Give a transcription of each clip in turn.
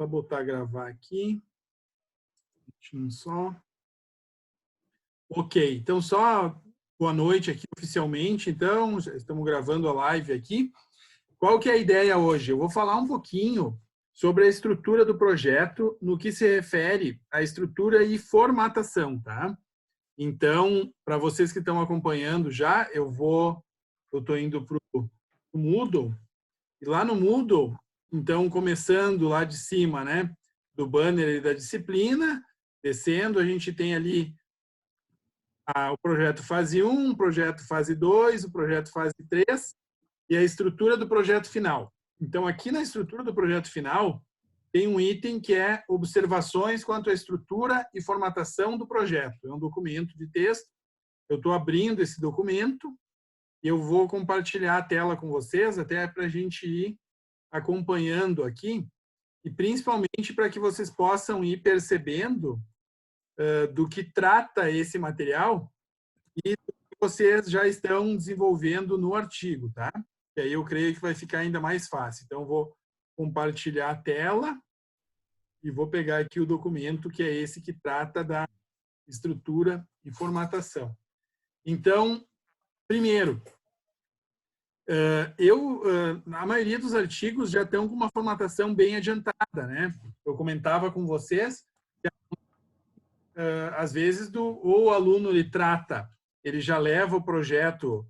Só botar gravar aqui. Só. Ok, então só boa noite aqui oficialmente. Então, já estamos gravando a live aqui. Qual que é a ideia hoje? Eu vou falar um pouquinho sobre a estrutura do projeto no que se refere à estrutura e formatação, tá? Então, para vocês que estão acompanhando já, eu estou indo para o Moodle, e lá no Moodle, então, começando lá de cima, né, do banner da disciplina, descendo, a gente tem ali o projeto fase 1, o projeto fase 2, o projeto fase 3 e a estrutura do projeto final. Então, aqui na estrutura do projeto final, tem um item que é observações quanto à estrutura e formatação do projeto. É um documento de texto. Eu estou abrindo esse documento e eu vou compartilhar a tela com vocês, até para a gente ir acompanhando aqui, e principalmente para que vocês possam ir percebendo do que trata esse material e do que vocês já estão desenvolvendo no artigo, tá? E aí eu creio que vai ficar ainda mais fácil. Então, eu vou compartilhar a tela e vou pegar aqui o documento, que é esse que trata da estrutura e formatação. Então, primeiro, a maioria dos artigos já estão com uma formatação bem adiantada, né? Eu comentava com vocês que, às vezes, ou o aluno ele já leva o projeto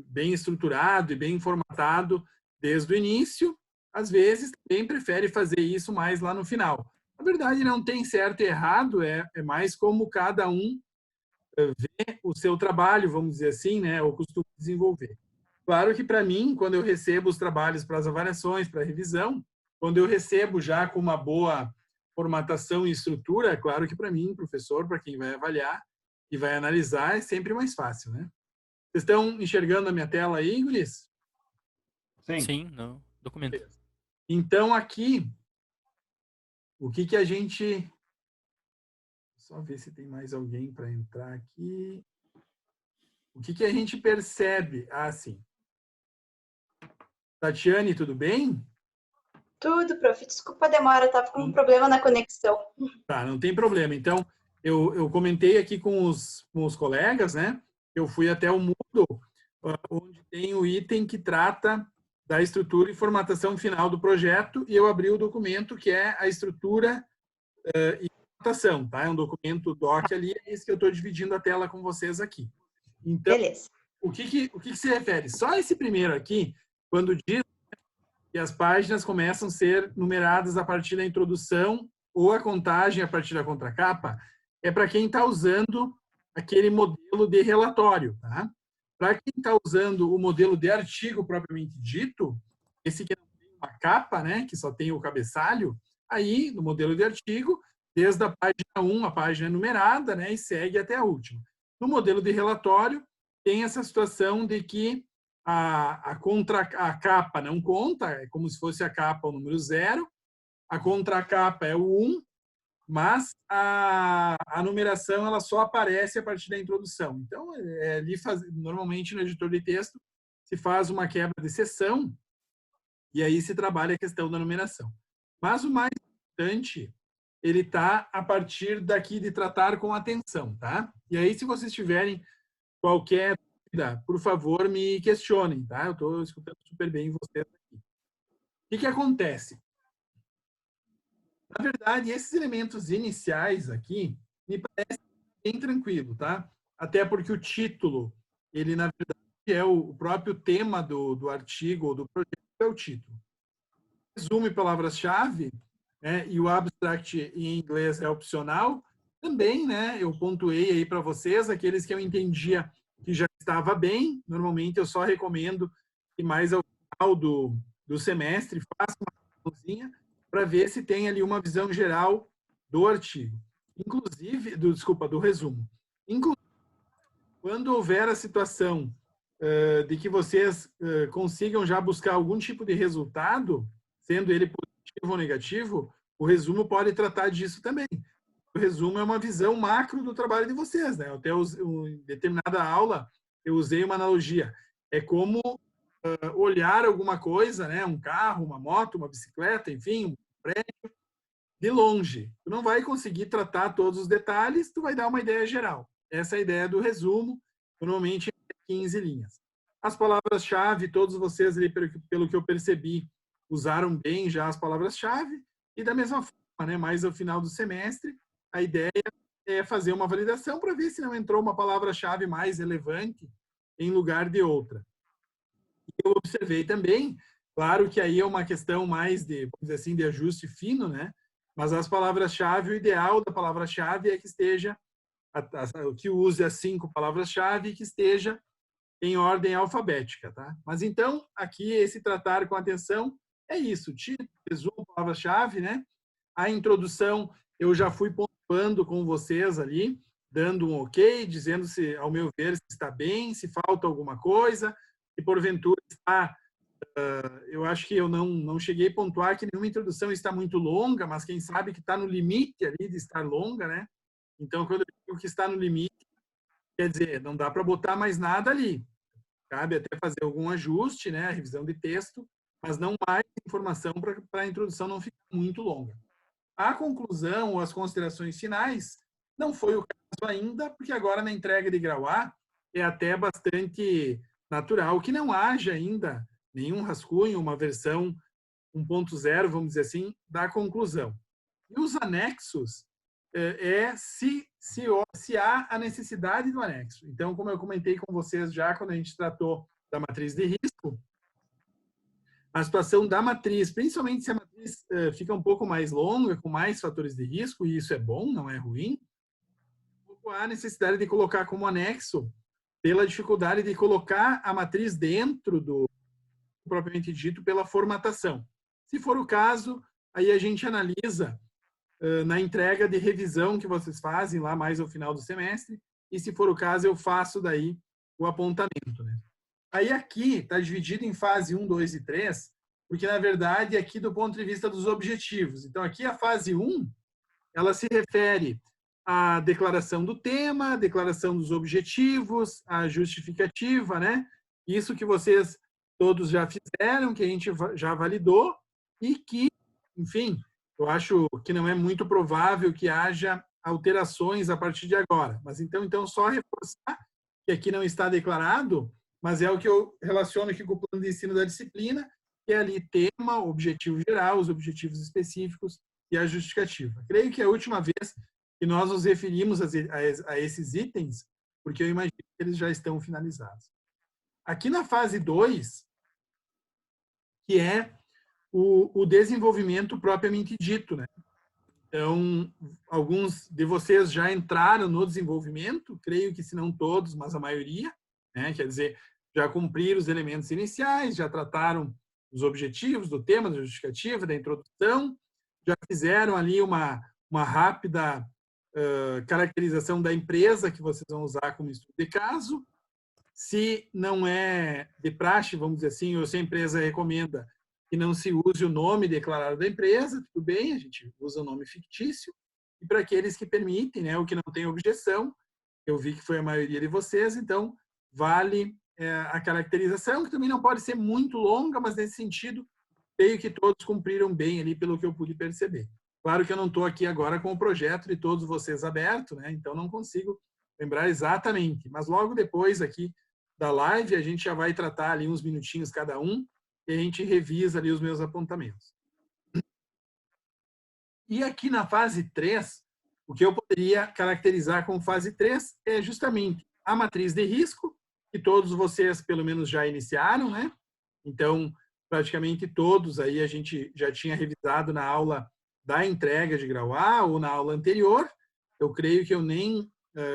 bem estruturado e bem formatado desde o início, às vezes também prefere fazer isso mais lá no final. Na verdade, não tem certo e errado, é mais como cada um vê o seu trabalho, vamos dizer assim, né, ou costuma desenvolver. Claro que, para mim, quando eu recebo os trabalhos para as avaliações, para a revisão, quando eu recebo já com uma boa formatação e estrutura, é claro que, para mim, professor, para quem vai avaliar e vai analisar, é sempre mais fácil, né? Vocês estão enxergando a minha tela aí, guris? Sim. Sim, no documento. Então, aqui, o que a gente... Só ver se tem mais alguém para entrar aqui. O que a gente percebe? Ah, sim. Tatiane, tudo bem? Tudo, prof. Desculpa a demora, estava com um problema na conexão. Tá, não tem problema. Então, eu comentei aqui com os colegas, né? Eu fui até o Moodle, onde tem o item que trata da estrutura e formatação final do projeto, e eu abri o documento que é a estrutura e formatação, tá? É um documento doc ali, é esse que eu estou dividindo a tela com vocês aqui. Então, beleza. O que se refere? Só esse primeiro aqui, quando diz que as páginas começam a ser numeradas a partir da introdução ou a contagem a partir da contracapa, é para quem está usando aquele modelo de relatório, tá? Para quem está usando o modelo de artigo propriamente dito, esse que não tem uma capa, né, que só tem o cabeçalho, aí, no modelo de artigo, desde a página 1, a página é numerada, né, e segue até a última. No modelo de relatório, tem essa situação de que a capa não conta, é como se fosse a capa o número 0, a contracapa é o 1, mas a numeração ela só aparece a partir da introdução. Então, normalmente no editor de texto se faz uma quebra de seção e aí se trabalha a questão da numeração. Mas o mais importante, ele está a partir daqui de tratar com atenção, tá? E aí, se vocês tiverem qualquer dúvida, por favor, me questionem, tá? Eu estou escutando super bem vocês aqui. O que acontece? Na verdade, esses elementos iniciais aqui me parecem bem tranquilo, tá? Até porque o título, ele na verdade é o próprio tema do artigo ou do projeto, é o título. Resumo e palavras-chave, né? E o abstract em inglês é opcional. Também, né? Eu pontuei aí para vocês aqueles que eu entendia que já estava bem. Normalmente eu só recomendo que mais ao final do semestre faça uma coisinha para ver se tem ali uma visão geral do artigo. Inclusive, do resumo. Inclusive, quando houver a situação de que vocês consigam já buscar algum tipo de resultado, sendo ele positivo ou negativo, o resumo pode tratar disso também. O resumo é uma visão macro do trabalho de vocês, né? Até em determinada aula eu usei uma analogia. É como olhar alguma coisa, né? Um carro, uma moto, uma bicicleta, enfim, prédio, de longe. Tu não vai conseguir tratar todos os detalhes, tu vai dar uma ideia geral. Essa é a ideia do resumo, normalmente 15 linhas. As palavras-chave, todos vocês, ali, pelo que eu percebi, usaram bem já as palavras-chave, e da mesma forma, né, mais ao final do semestre, a ideia é fazer uma validação para ver se não entrou uma palavra-chave mais relevante em lugar de outra. Eu observei também, claro que aí é uma questão mais de, vamos dizer assim, de ajuste fino, né? Mas as palavras-chave, o ideal da palavra-chave é que esteja, que use as 5 palavras-chave e que esteja em ordem alfabética, tá? Mas então, aqui, esse tratar com atenção é isso, título, resumo, palavra-chave, né? A introdução, eu já fui pontuando com vocês ali, dando um ok, dizendo se, ao meu ver, se está bem, se falta alguma coisa, se porventura está... eu acho que eu não cheguei a pontuar que nenhuma introdução está muito longa, mas quem sabe que está no limite ali de estar longa, né? Então, quando eu digo que está no limite, quer dizer, não dá para botar mais nada ali. Cabe até fazer algum ajuste, né? Revisão de texto, mas não mais informação para a introdução não ficar muito longa. A conclusão ou as considerações finais não foi o caso ainda, porque agora na entrega de grau A é até bastante natural que não haja ainda nenhum rascunho, uma versão 1.0, vamos dizer assim, da conclusão. E os anexos se há a necessidade do anexo. Então, como eu comentei com vocês já quando a gente tratou da matriz de risco, a situação da matriz, principalmente se a matriz fica um pouco mais longa, com mais fatores de risco, e isso é bom, não é ruim, há necessidade de colocar como anexo, pela dificuldade de colocar a matriz dentro do propriamente dito, pela formatação. Se for o caso, aí a gente analisa na entrega de revisão que vocês fazem lá mais ao final do semestre, e se for o caso, eu faço daí o apontamento, né? Aí aqui está dividido em fase 1, 2 e 3, porque na verdade aqui do ponto de vista dos objetivos. Então aqui a fase 1, ela se refere à declaração do tema, a declaração dos objetivos, a justificativa, né? Isso que vocês todos já fizeram, que a gente já validou e que, enfim, eu acho que não é muito provável que haja alterações a partir de agora. Mas então só reforçar que aqui não está declarado, mas é o que eu relaciono aqui com o plano de ensino da disciplina, que é ali tema, objetivo geral, os objetivos específicos e a justificativa. Creio que é a última vez que nós nos referimos a esses itens, porque eu imagino que eles já estão finalizados. Aqui na fase 2, que é o desenvolvimento propriamente dito, né? Então, alguns de vocês já entraram no desenvolvimento, creio que se não todos, mas a maioria, né? Quer dizer, já cumpriram os elementos iniciais, já trataram os objetivos do tema, da justificativa, da introdução, já fizeram ali uma rápida caracterização da empresa que vocês vão usar como estudo de caso. Se não é de praxe, vamos dizer assim, ou se a empresa recomenda que não se use o nome declarado da empresa, tudo bem, a gente usa o nome fictício. E para aqueles que permitem, né, o que não tem objeção, eu vi que foi a maioria de vocês, então vale a caracterização, que também não pode ser muito longa, mas nesse sentido, creio que todos cumpriram bem ali, pelo que eu pude perceber. Claro que eu não estou aqui agora com o projeto de todos vocês aberto, né, então não consigo lembrar exatamente, mas logo depois aqui da live, a gente já vai tratar ali uns minutinhos cada um, e a gente revisa ali os meus apontamentos. E aqui na fase 3, o que eu poderia caracterizar como fase 3 é justamente a matriz de risco, que todos vocês pelo menos já iniciaram, né? Então, praticamente todos aí a gente já tinha revisado na aula da entrega de grau A ou na aula anterior. Eu creio que eu nem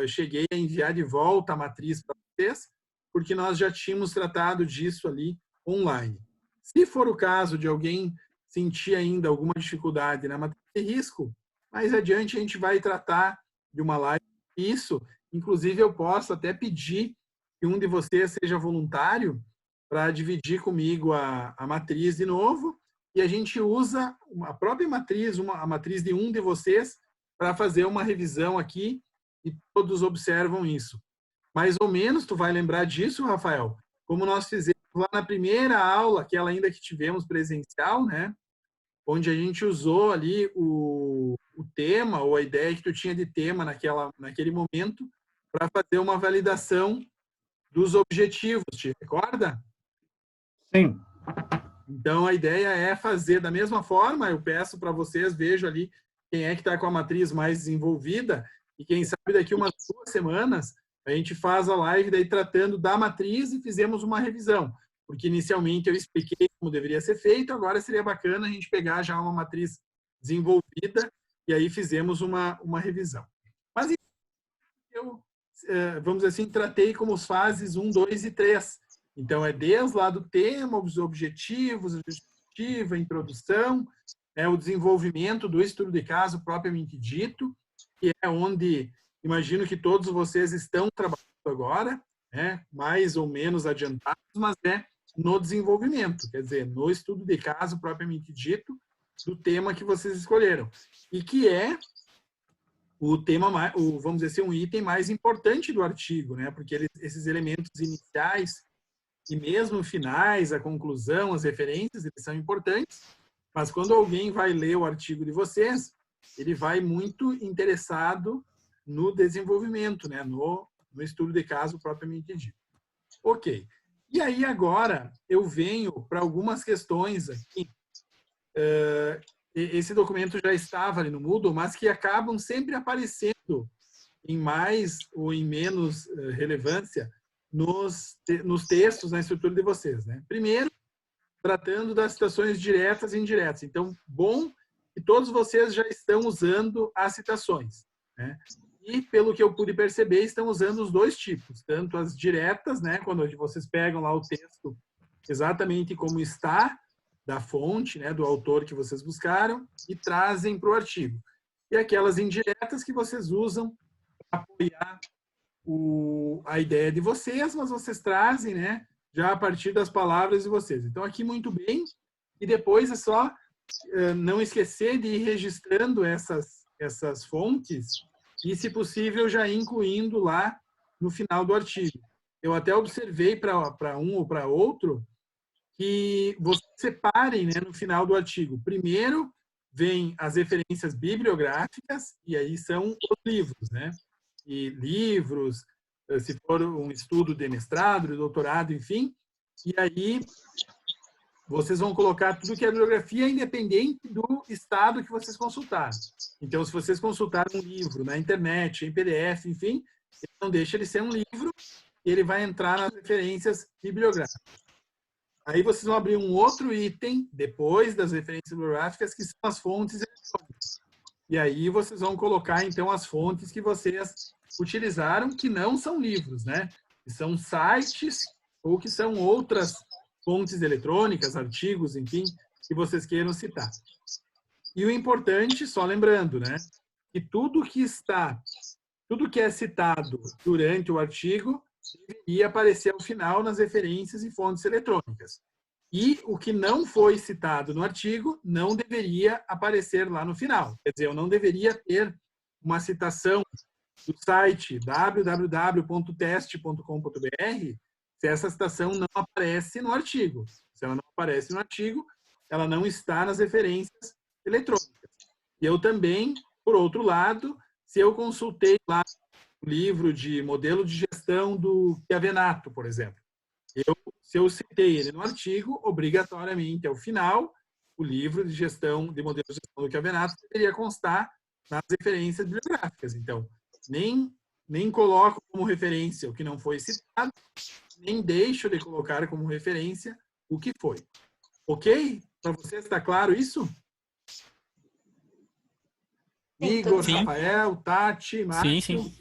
cheguei a enviar de volta a matriz para vocês, porque nós já tínhamos tratado disso ali online. Se for o caso de alguém sentir ainda alguma dificuldade na matriz de risco, mais adiante a gente vai tratar de uma live isso. Inclusive, eu posso até pedir que um de vocês seja voluntário para dividir comigo a matriz de novo, e a gente usa a própria matriz, a matriz de um de vocês, para fazer uma revisão aqui, e todos observam isso. Mais ou menos, tu vai lembrar disso, Rafael, como nós fizemos lá na primeira aula, aquela ainda que tivemos presencial, né? onde a gente usou ali o tema, ou a ideia que tu tinha de tema naquele momento, para fazer uma validação dos objetivos, te recorda? Sim. Então, a ideia é fazer da mesma forma, eu peço para vocês, vejo ali quem é que está com a matriz mais desenvolvida, e quem sabe daqui umas 2 semanas a gente faz a live daí tratando da matriz e fizemos uma revisão. Porque inicialmente eu expliquei como deveria ser feito, agora seria bacana a gente pegar já uma matriz desenvolvida e aí fizemos uma revisão. Mas eu, vamos dizer assim, tratei como as fases 1, 2 e 3. Então, é desde lá do tema, os objetivos, a justificativa, a introdução, o desenvolvimento do estudo de caso propriamente dito, que é onde imagino que todos vocês estão trabalhando agora, mais ou menos adiantados, mas no desenvolvimento, quer dizer, no estudo de caso propriamente dito, do tema que vocês escolheram. E que é o tema, vamos dizer assim, um item mais importante do artigo, porque esses elementos iniciais e mesmo finais, a conclusão, as referências, eles são importantes, mas quando alguém vai ler o artigo de vocês, ele vai muito interessado no desenvolvimento, no estudo de caso propriamente dito. Ok. E aí agora eu venho para algumas questões aqui. Esse documento já estava ali no Moodle, mas que acabam sempre aparecendo em mais ou em menos relevância nos textos, na estrutura de vocês. Primeiro, tratando das citações diretas e indiretas. Então, bom que todos vocês já estão usando as citações. E, pelo que eu pude perceber, estão usando os dois tipos, tanto as diretas, quando vocês pegam lá o texto exatamente como está, da fonte, do autor que vocês buscaram, e trazem para o artigo. E aquelas indiretas que vocês usam para apoiar a ideia de vocês, mas vocês trazem, já a partir das palavras de vocês. Então, aqui muito bem. E depois é só não esquecer de ir registrando essas fontes e, se possível, já incluindo lá no final do artigo. Eu até observei para um ou para outro que vocês separem, no final do artigo. Primeiro vem as referências bibliográficas, e aí são os livros, E livros, se for um estudo de mestrado, de doutorado, enfim. E aí vocês vão colocar tudo que é bibliografia, independente do estado que vocês consultaram. Então, se vocês consultaram um livro na internet, em PDF, enfim, não deixa ele ser um livro, e ele vai entrar nas referências bibliográficas. Aí vocês vão abrir um outro item, depois das referências bibliográficas, que são as fontes eletrônicas. E aí vocês vão colocar, então, as fontes que vocês utilizaram, que não são livros, Que são sites ou que são outras fontes eletrônicas, artigos, enfim, que vocês queiram citar. E o importante, só lembrando, que tudo que é citado durante o artigo deveria aparecer ao final nas referências e fontes eletrônicas. E o que não foi citado no artigo não deveria aparecer lá no final. Quer dizer, eu não deveria ter uma citação do site www.teste.com.br se essa citação não aparece no artigo. Se ela não aparece no artigo, ela não está nas referências eletrônicas. E eu também, por outro lado, se eu consultei lá o livro de modelo de gestão do Chiavenato, por exemplo, se eu citei ele no artigo, obrigatoriamente, ao final, o livro de gestão de modelo de gestão do Chiavenato deveria constar nas referências bibliográficas. Então, nem coloco como referência o que não foi citado, nem deixo de colocar como referência o que foi. Ok? Para vocês está claro isso? Igor, Rafael, Tati, Márcio. Sim.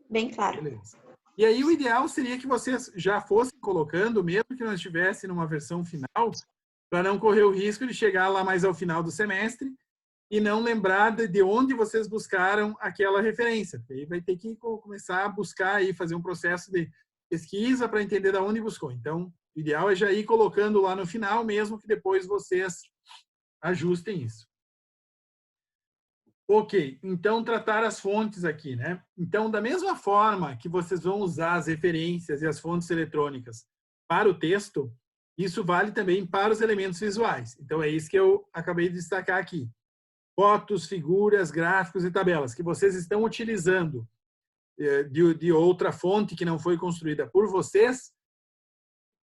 Bem claro. Beleza. E aí o ideal seria que vocês já fossem colocando, mesmo que nós estivesse numa versão final, para não correr o risco de chegar lá mais ao final do semestre e não lembrar de onde vocês buscaram aquela referência. Aí vai ter que começar a buscar e fazer um processo de pesquisa para entender de onde buscou. Então, o ideal é já ir colocando lá no final, mesmo que depois vocês ajustem isso. Ok, então tratar as fontes aqui, Então, da mesma forma que vocês vão usar as referências e as fontes eletrônicas para o texto, Isso vale também para os elementos visuais. Então, é isso que eu acabei de destacar aqui. Fotos, figuras, gráficos e tabelas que vocês estão utilizando de outra fonte que não foi construída por vocês,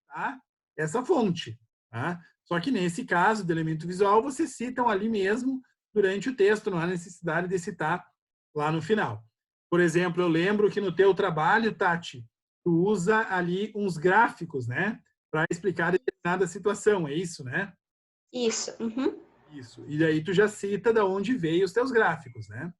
tá? Essa fonte. Tá? Só que nesse caso do elemento visual, vocês citam ali mesmo durante o texto, não há necessidade de citar lá no final. Por exemplo, eu lembro que no teu trabalho, Tati, tu usa ali uns gráficos, né? Para explicar determinada situação, é isso, né? Isso. Uhum. Isso. E daí tu já cita de onde veio os teus gráficos, né?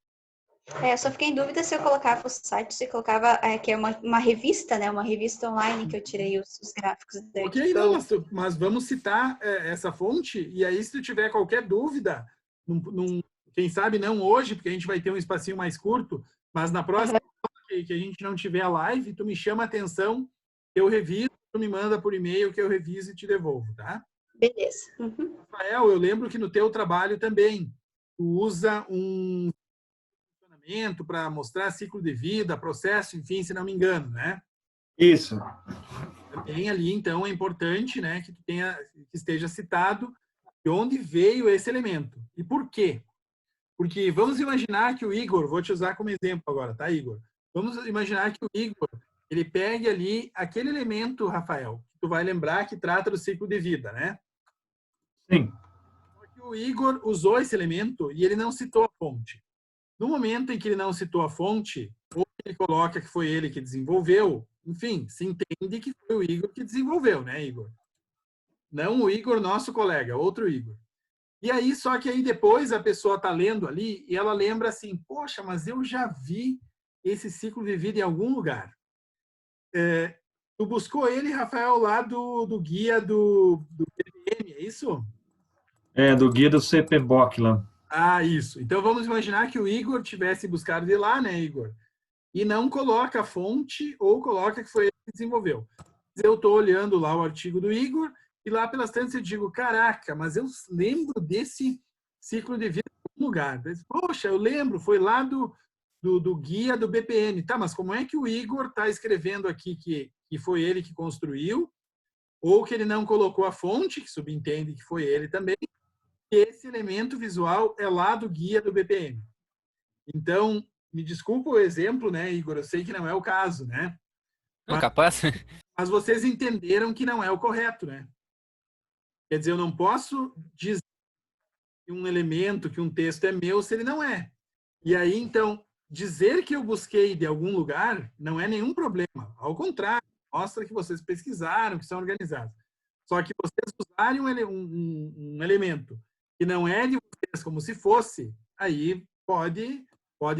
Eu só fiquei em dúvida se eu colocava o site, se eu colocava, que é uma revista, né? Uma revista online que eu tirei os gráficos daqui. Ok, não, mas vamos citar essa fonte, e aí se tu tiver qualquer dúvida, quem sabe não hoje, porque a gente vai ter um espacinho mais curto, mas na próxima que a gente não tiver a live, tu me chama a atenção, eu reviso, tu me manda por e-mail que eu reviso e te devolvo, tá? Beleza. Uhum. Rafael, eu lembro que no teu trabalho também, tu usa um funcionamento para mostrar ciclo de vida, processo, enfim, se não me engano, né? Isso. Também ali, então, é importante, né, que esteja citado de onde veio esse elemento. E por quê? Porque vamos imaginar que o Igor, vou te usar como exemplo agora, tá, Igor? Vamos imaginar que o Igor, ele pegue ali aquele elemento, Rafael, que tu vai lembrar que trata do ciclo de vida, né? Sim. Porque o Igor usou esse elemento e ele não citou a fonte. No momento em que ele não citou a fonte, ou ele coloca que foi ele que desenvolveu, enfim, se entende que foi o Igor que desenvolveu, né, Igor? Não o Igor, nosso colega, outro Igor. E aí, só que aí depois a pessoa está lendo ali e ela lembra assim, poxa, mas eu já vi esse ciclo de vida em algum lugar. Tu buscou ele, Rafael, lá do guia do BPM, é isso? Do guia do CPBOK lá. Ah, isso. Então vamos imaginar que o Igor tivesse buscado de lá, né, Igor? E não coloca a fonte ou coloca que foi ele que desenvolveu. Eu estou olhando lá o artigo do Igor e lá pelas tantas eu digo, caraca, mas eu lembro desse ciclo de vida em algum lugar. Poxa, eu lembro, foi lá do guia do BPM. Tá, mas como é que o Igor está escrevendo aqui que foi ele que construiu ou que ele não colocou a fonte, que subentende que foi ele também, e esse elemento visual é lá do guia do BPM. Então, me desculpa o exemplo, né, Igor? Eu sei que não é o caso, né? Não, capaz. Mas vocês entenderam que não é o correto, né? Quer dizer, eu não posso dizer que um elemento, que um texto é meu, se ele não é. E aí, então, dizer que eu busquei de algum lugar não é nenhum problema. Ao contrário, mostra que vocês pesquisaram, que são organizados. Só que vocês usarem um elemento que não é de vocês como se fosse, aí pode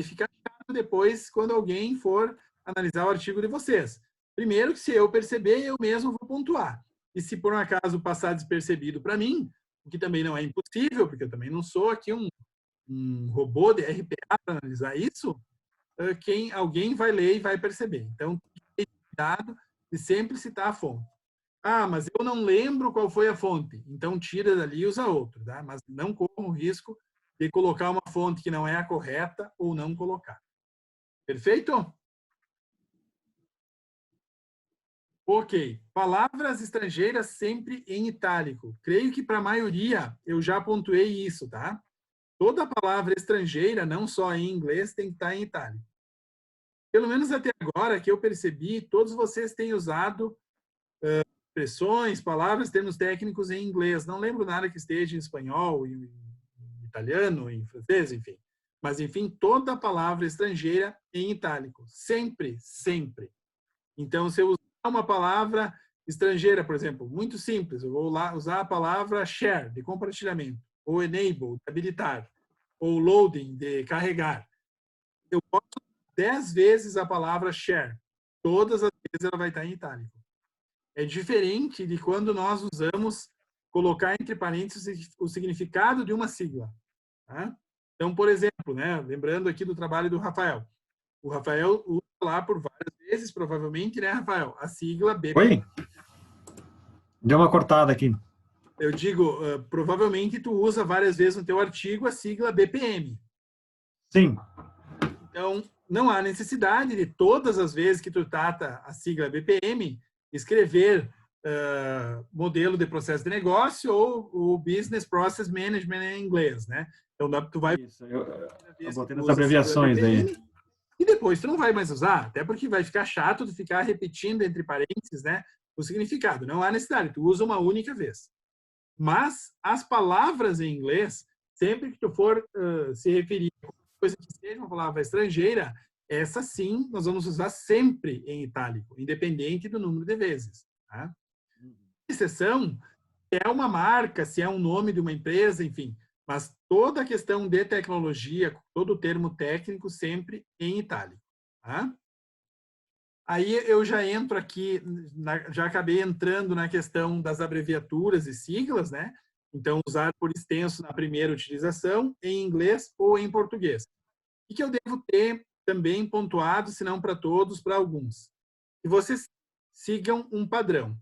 ficar chato depois quando alguém for analisar o artigo de vocês. Primeiro que se eu perceber, eu mesmo vou pontuar. E se por um acaso passar despercebido para mim, o que também não é impossível, porque eu também não sou aqui um robô de RPA para analisar isso, alguém vai ler e vai perceber. Então, cuidado de sempre citar a fonte. Ah, mas eu não lembro qual foi a fonte. Então, tira dali e usa outro, tá? Mas não corra o risco de colocar uma fonte que não é a correta ou não colocar. Perfeito? Ok. Palavras estrangeiras sempre em itálico. Creio que para a maioria eu já pontuei isso, tá? Toda palavra estrangeira, não só em inglês, tem que estar em itálico. Pelo menos até agora que eu percebi, todos vocês têm usado expressões, palavras, termos técnicos em inglês. Não lembro nada que esteja em espanhol, em italiano, em francês, enfim. Mas, enfim, toda palavra estrangeira em itálico. Sempre, sempre. Então, se eu usar uma palavra estrangeira, por exemplo, muito simples, eu vou lá usar a palavra share, de compartilhamento, ou enable, de habilitar, ou loading, de carregar. Eu posso 10 vezes a palavra share. Todas as vezes ela vai estar em itálico. É diferente de quando nós usamos colocar entre parênteses o significado de uma sigla. Tá? Então, por exemplo, né, lembrando aqui do trabalho do Rafael. O Rafael usa lá por várias vezes, provavelmente, né, Rafael? A sigla BPM. Oi? Deu uma cortada aqui. Eu digo, provavelmente tu usa várias vezes no teu artigo a sigla BPM. Sim. Então, não há necessidade de todas as vezes que tu trata a sigla BPM, escrever modelo de processo de negócio ou o Business Process Management em inglês, né? Então, tu vai... Isso, eu botei nas abreviações aí. E depois tu não vai mais usar, até porque vai ficar chato de ficar repetindo entre parênteses, né, o significado. Não há necessidade, tu usa uma única vez. Mas as palavras em inglês, sempre que tu for se referir a coisa que seja uma palavra estrangeira, essa sim nós vamos usar sempre em itálico, independente do número de vezes. Tá? Exceção é uma marca, se é um nome de uma empresa, enfim. Mas toda a questão de tecnologia, todo o termo técnico, sempre em itálico. Tá? Aí eu já entro aqui, já acabei entrando na questão das abreviaturas e siglas, né? Então, usar por extenso na primeira utilização, em inglês ou em português. O que eu devo ter também pontuado, se não para todos, para alguns? Que vocês sigam um padrão.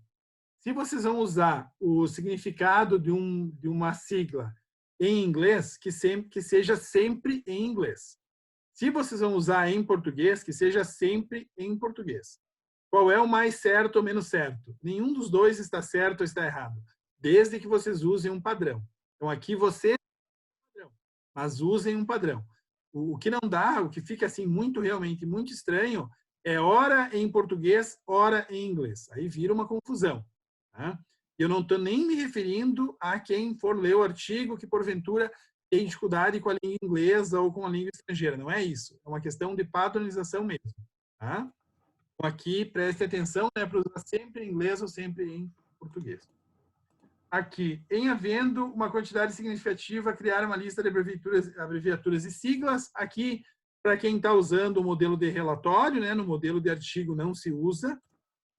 Se vocês vão usar o significado de uma sigla em inglês, que seja sempre em inglês. Se vocês vão usar em português, que seja sempre em português. Qual é o mais certo ou menos certo? Nenhum dos dois está certo ou está errado, desde que vocês usem um padrão. Então, aqui você mas usem um padrão. O que não dá, o que fica assim realmente muito estranho, é ora em português, ora em inglês. Aí vira uma confusão. Tá? Eu não estou nem me referindo a quem for ler o artigo que, porventura, tem dificuldade com a língua inglesa ou com a língua estrangeira. Não é isso. É uma questão de padronização mesmo. Tá? Então, aqui, preste atenção, né, para usar sempre em inglês ou sempre em português. Aqui, em havendo uma quantidade significativa, criar uma lista de abreviaturas e siglas. Aqui, para quem está usando o modelo de relatório, né, no modelo de artigo não se usa.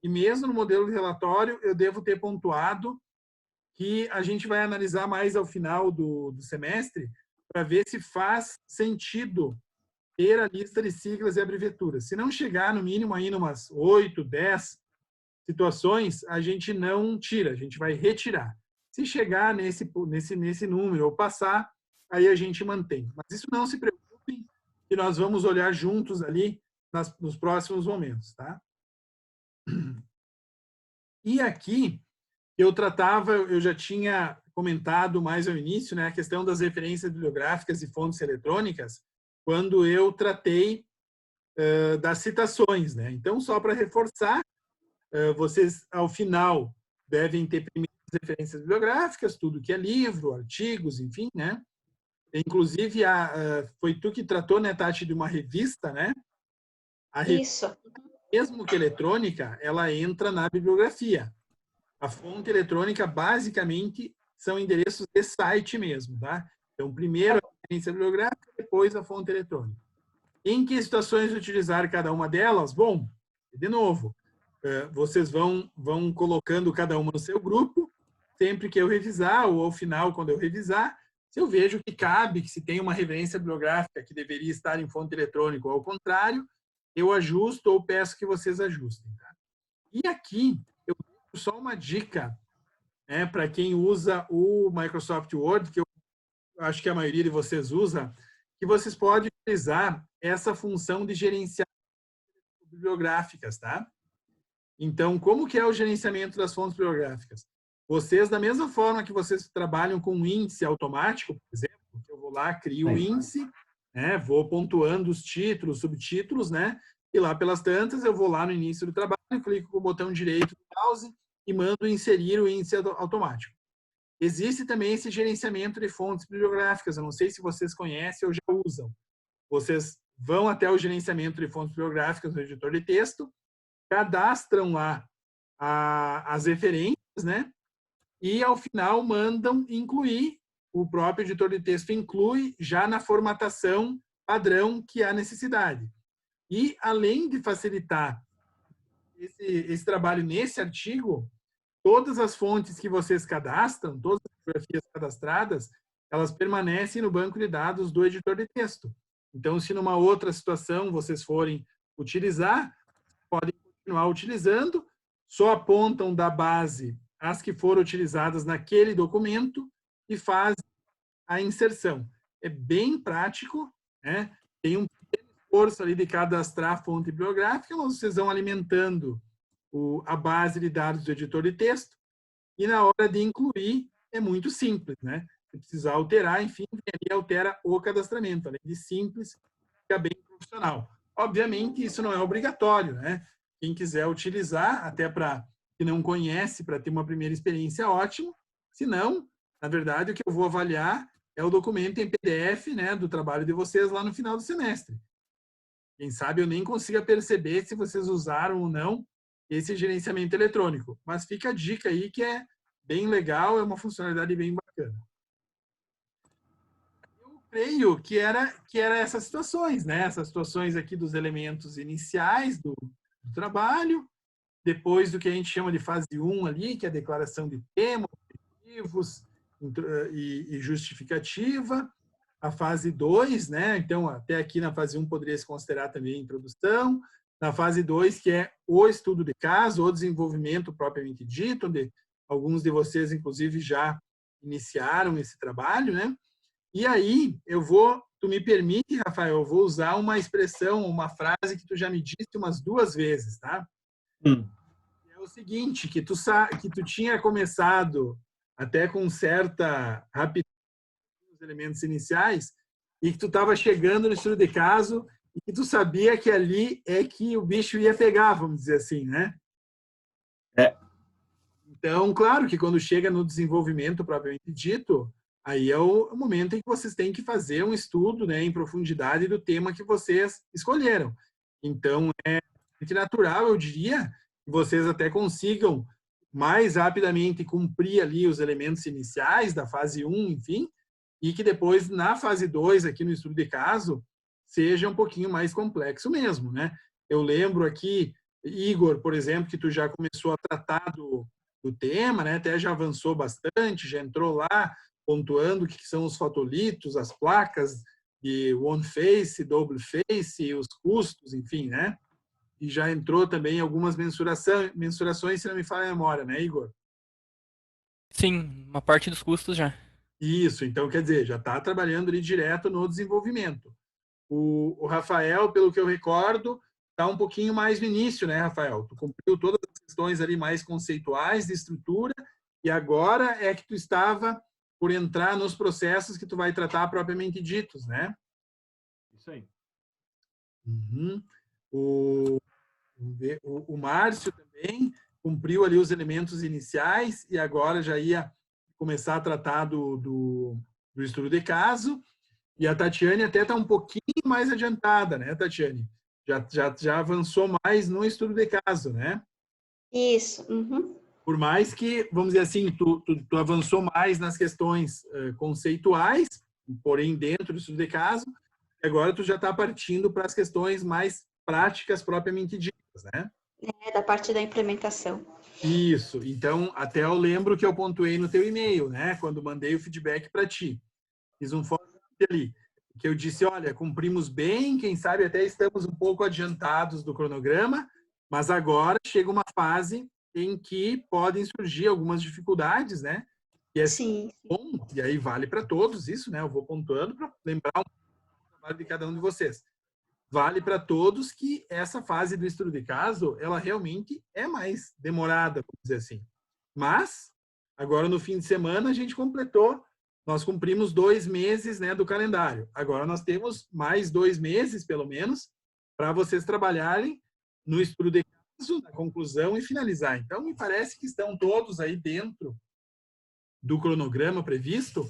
E mesmo no modelo de relatório, eu devo ter pontuado que a gente vai analisar mais ao final do semestre para ver se faz sentido ter a lista de siglas e abreviaturas. Se não chegar, no mínimo, aí umas 8, 10 situações, a gente não tira, a gente vai retirar. Se chegar nesse número ou passar, aí a gente mantém. Mas isso não se preocupem, que nós vamos olhar juntos ali nos próximos momentos, tá? E aqui, eu já tinha comentado mais ao início, né, a questão das referências bibliográficas e fontes eletrônicas, quando eu tratei das citações, né? Então, só para reforçar, vocês, ao final, devem ter primeiro as referências bibliográficas, tudo que é livro, artigos, enfim, né? Inclusive, foi tu que tratou, né, Tati, de uma revista, né? Isso. Mesmo que eletrônica, ela entra na bibliografia. A fonte eletrônica, basicamente, são endereços de site mesmo, tá? Então, primeiro a referência bibliográfica, depois a fonte eletrônica. Em que situações utilizar cada uma delas? Bom, de novo, vocês vão colocando cada uma no seu grupo, sempre que eu revisar, ou ao final, quando eu revisar, se eu vejo que cabe, que se tem uma referência bibliográfica que deveria estar em fonte eletrônica, ou ao contrário, eu ajusto ou peço que vocês ajustem. Tá? E aqui, eu dou só uma dica, né, para quem usa o Microsoft Word, que eu acho que a maioria de vocês usa, que vocês podem utilizar essa função de gerenciar bibliográficas, tá? Então, como que é o gerenciamento das fontes bibliográficas? Vocês, da mesma forma que vocês trabalham com um índice automático, por exemplo, que eu vou lá, crio o índice, né, vou pontuando os títulos, subtítulos, né, e lá pelas tantas eu vou lá no início do trabalho, clico com o botão direito do mouse e mando inserir o índice automático. Existe também esse gerenciamento de fontes bibliográficas, eu não sei se vocês conhecem ou já usam. Vocês vão até o gerenciamento de fontes bibliográficas no editor de texto, cadastram lá as referências, né? E ao final mandam incluir, o próprio editor de texto inclui já na formatação padrão que há necessidade. E além de facilitar esse trabalho nesse artigo, todas as fontes que vocês cadastram, todas as bibliografias cadastradas, elas permanecem no banco de dados do editor de texto. Então, se numa outra situação vocês forem utilizar, podem continuar utilizando, só apontam da base as que foram utilizadas naquele documento e fazem a inserção. É bem prático, né? Tem um pequeno esforço ali de cadastrar a fonte bibliográfica, mas vocês vão alimentando a base de dados do editor de texto, e na hora de incluir é muito simples, né? Se precisar alterar, enfim, ali altera o cadastramento. Além de simples, fica bem profissional. Obviamente, isso não é obrigatório, né? Quem quiser utilizar, até para quem não conhece, para ter uma primeira experiência, ótimo. Se não, na verdade, o que eu vou avaliar é o documento em PDF, né, do trabalho de vocês lá no final do semestre. Quem sabe eu nem consiga perceber se vocês usaram ou não esse gerenciamento eletrônico. Mas fica a dica aí que é bem legal, é uma funcionalidade bem bacana. Eu creio que era essas situações, né? Essas situações aqui dos elementos iniciais do trabalho, depois do que a gente chama de fase 1 ali, que é a declaração de tema, objetivos e justificativa. A fase 2, né? Então, até aqui na fase 1 poderia se considerar também a introdução. Na fase 2, que é o estudo de caso, o desenvolvimento propriamente dito, onde alguns de vocês, inclusive, já iniciaram esse trabalho, né? E aí, tu me permite, Rafael, eu vou usar uma expressão, uma frase que tu já me disse umas 2 vezes, tá? É o seguinte, que tu tinha começado até com certa rapidez os elementos iniciais e que tu estava chegando no estudo de caso e que tu sabia que ali é que o bicho ia pegar, vamos dizer assim, né? Então, claro que quando chega no desenvolvimento propriamente dito, aí é o momento em que vocês têm que fazer um estudo, né, em profundidade do tema que vocês escolheram. Então, é natural, eu diria, que vocês até consigam mais rapidamente cumprir ali os elementos iniciais da fase 1, enfim, e que depois, na fase 2, aqui no estudo de caso, seja um pouquinho mais complexo mesmo, né? Eu lembro aqui, Igor, por exemplo, que tu já começou a tratar do tema, né? Até já avançou bastante, já entrou lá pontuando o que são os fotolitos, as placas de one face, double face, os custos, enfim, né? E já entrou também algumas mensurações, se não me falha a memória, né, Igor? Sim, uma parte dos custos já. Isso, então quer dizer, já está trabalhando ali direto no desenvolvimento. O Rafael, pelo que eu recordo, está um pouquinho mais no início, né, Rafael? Tu cumpriu todas as questões ali mais conceituais de estrutura e agora é que tu estava por entrar nos processos que tu vai tratar propriamente ditos, né? Isso aí. Uhum. O Márcio também cumpriu ali os elementos iniciais e agora já ia começar a tratar do estudo de caso. E a Tatiane até está um pouquinho mais adiantada, né, Tatiane? Já avançou mais no estudo de caso, né? Isso. Uhum. Por mais que, vamos dizer assim, tu avançou mais nas questões conceituais, porém dentro do estudo de caso, agora tu já está partindo para as questões mais práticas propriamente ditas, né? É da parte da implementação. Isso. Então, até eu lembro que eu pontuei no teu e-mail, né? Quando mandei o feedback para ti. Fiz um formulário ali, que eu disse, olha, cumprimos bem, quem sabe até estamos um pouco adiantados do cronograma, mas agora chega uma fase em que podem surgir algumas dificuldades, né? E é Sim. bom, e aí vale para todos isso, né? Eu vou pontuando para lembrar o trabalho de cada um de vocês. Vale para todos que essa fase do estudo de caso, ela realmente é mais demorada, vamos dizer assim. Mas, agora no fim de semana, a gente completou, nós cumprimos 2 meses, né, do calendário. Agora nós temos mais 2 meses, pelo menos, para vocês trabalharem no estudo de caso, na conclusão e finalizar. Então, me parece que estão todos aí dentro do cronograma previsto.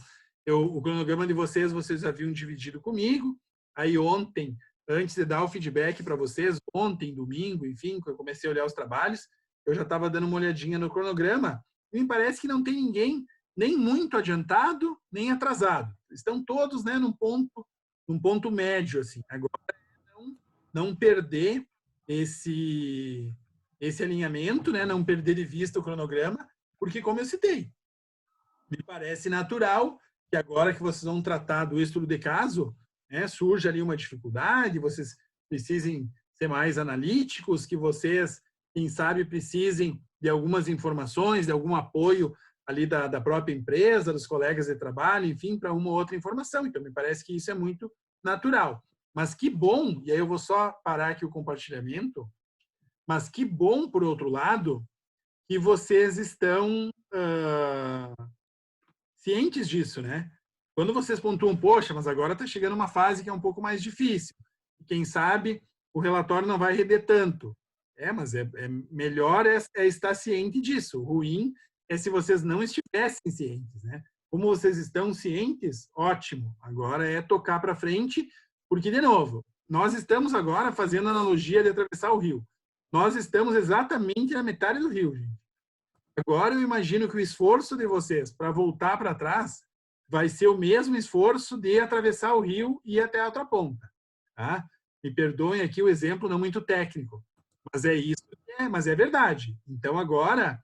O cronograma de vocês haviam dividido comigo. Aí ontem, antes de dar o feedback para vocês, ontem, domingo, enfim, quando eu comecei a olhar os trabalhos, eu já estava dando uma olhadinha no cronograma e me parece que não tem ninguém nem muito adiantado, nem atrasado. Estão todos, né, num ponto médio, assim. Agora, não perder esse alinhamento, né, não perder de vista o cronograma, porque, como eu citei, me parece natural que agora que vocês vão tratar do estudo de caso, né, surge ali uma dificuldade, vocês precisem ser mais analíticos, que vocês, quem sabe, precisem de algumas informações, de algum apoio ali da própria empresa, dos colegas de trabalho, enfim, para uma ou outra informação. Então, me parece que isso é muito natural. Mas que bom, e aí eu vou só parar aqui o compartilhamento, Mas que bom, por outro lado, que vocês estão cientes disso, né? Quando vocês pontuam, poxa, mas agora está chegando uma fase que é um pouco mais difícil. Quem sabe o relatório não vai render tanto. Mas melhor estar ciente disso. O ruim é se vocês não estivessem cientes, né? Como vocês estão cientes, ótimo. Agora é tocar para frente, porque, de novo, nós estamos agora fazendo a analogia de atravessar o rio. Nós estamos exatamente na metade do rio, gente. Agora eu imagino que o esforço de vocês para voltar para trás vai ser o mesmo esforço de atravessar o rio e ir até a outra ponta. Tá? Me perdoem aqui o exemplo não muito técnico, mas é isso, mas é verdade. Então agora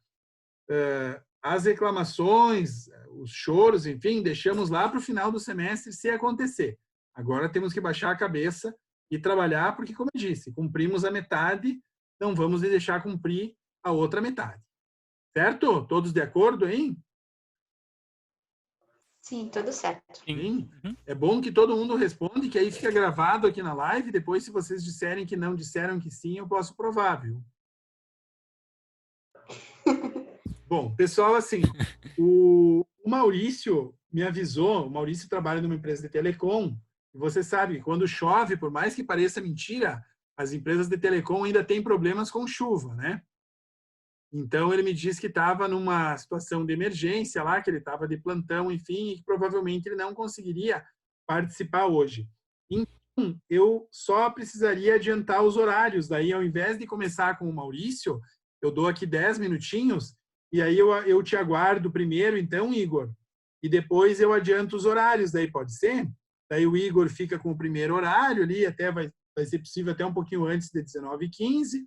as reclamações, os choros, enfim, deixamos lá para o final do semestre se acontecer. Agora temos que baixar a cabeça e trabalhar, porque, como eu disse, cumprimos a metade, não vamos deixar cumprir a outra metade. Certo? Todos de acordo, hein? Sim, tudo certo. Sim. É bom que todo mundo responde, que aí fica gravado aqui na live. Depois, se vocês disserem que não, disseram que sim, eu posso provar, viu? Bom, pessoal, assim, o Maurício me avisou, o Maurício trabalha numa empresa de telecom, e você sabe que quando chove, por mais que pareça mentira, as empresas de telecom ainda têm problemas com chuva, né? Então, ele me disse que estava numa situação de emergência lá, que ele estava de plantão, enfim, e que provavelmente ele não conseguiria participar hoje. Então, eu só precisaria adiantar os horários. Daí, ao invés de começar com o Maurício, eu dou aqui 10 minutinhos, e aí eu te aguardo primeiro, então, Igor, e depois eu adianto os horários, daí pode ser? Daí o Igor fica com o primeiro horário ali, até vai ser possível até um pouquinho antes de 19h15,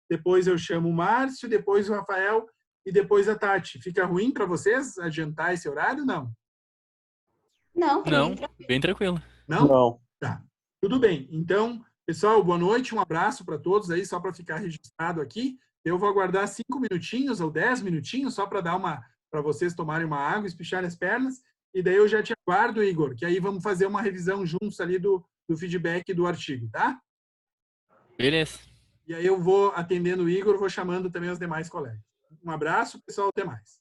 depois eu chamo o Márcio, depois o Rafael e depois a Tati. Fica ruim para vocês adiantar esse horário? Não. Não, Não, bem tranquilo. Não? Não. Tá. Tudo bem. Então, pessoal, boa noite, um abraço para todos aí, só para ficar registrado aqui. Eu vou aguardar 5 minutinhos ou 10 minutinhos, só para dar para vocês tomarem uma água, espicharem as pernas, e daí eu já te aguardo, Igor, que aí vamos fazer uma revisão juntos ali do feedback do artigo, tá? Beleza. E aí eu vou atendendo o Igor, vou chamando também os demais colegas. Um abraço, pessoal, até mais.